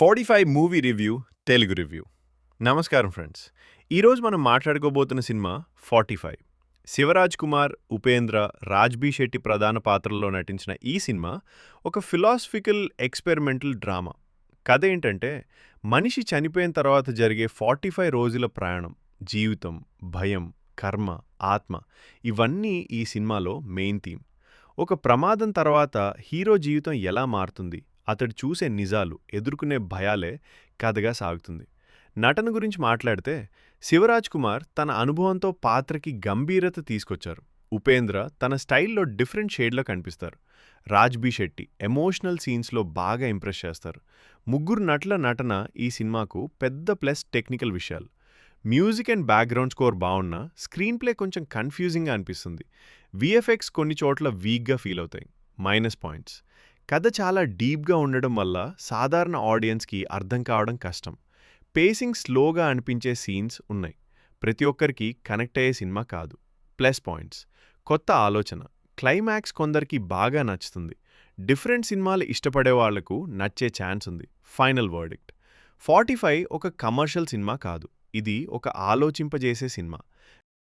45 movie review Telugu review. నమస్కారం friends. ఈరోజు మనం మాట్లాడుకోబోతున్న సినిమా 45. శివరాజ్ కుమార్, ఉపేంద్ర, రాజ్బీ శెట్టి ప్రధాన పాత్రల్లో నటించిన ఈ సినిమా ఒక ఫిలాసఫికల్ ఎక్స్పెరిమెంటల్ డ్రామా. కథ ఏంటంటే, మనిషి చనిపోయిన తర్వాత జరిగే 45 రోజుల ప్రయాణం, జీవితం, భయం, కర్మ, ఆత్మ ఇవన్నీ ఈ సినిమాలో మెయిన్ థీమ్. ఒక ప్రమాదం తర్వాత హీరో జీవితం ఎలా మారుతుంది, అతడు చూసే నిజాలు, ఎదుర్కొనే భయాలే కథగా సాగుతుంది. నటన గురించి మాట్లాడితే శివరాజ్ కుమార్ తన అనుభవంతో పాత్రకి గంభీరత తీసుకొచ్చారు. ఉపేంద్ర తన స్టైల్లో డిఫరెంట్ షేడ్లో కనిపిస్తారు. రాజ్బీ శెట్టి ఎమోషనల్ సీన్స్లో బాగా ఇంప్రెస్ చేస్తారు. ముగ్గురు నటుల నటన ఈ సినిమాకు పెద్ద ప్లస్. టెక్నికల్ విషయాలు, మ్యూజిక్ అండ్ బ్యాక్గ్రౌండ్ స్కోర్ బాగున్నా స్క్రీన్ ప్లే కొంచెం కన్ఫ్యూజింగ్గా అనిపిస్తుంది. విఎఫ్ఎక్స్ కొన్ని చోట్ల వీక్గా ఫీల్ అవుతాయి. మైనస్ పాయింట్స్, కథ చాలా డీప్గా ఉండడం వల్ల సాధారణ ఆడియన్స్కి అర్థం కావడం కష్టం. పేసింగ్ స్లోగా అనిపించే సీన్స్ ఉన్నాయి. ప్రతి ఒక్కరికి కనెక్ట్ అయ్యే సినిమా కాదు. ప్లస్ పాయింట్స్, కొత్త ఆలోచన, క్లైమాక్స్ కొందరికి బాగా నచ్చుతుంది. డిఫరెంట్ సినిమాలు ఇష్టపడే వాళ్లకు నచ్చే ఛాన్స్ ఉంది. ఫైనల్ వర్డిక్ట్, 45 ఒక కమర్షియల్ సినిమా కాదు, ఇది ఒక ఆలోచింపజేసే సినిమా.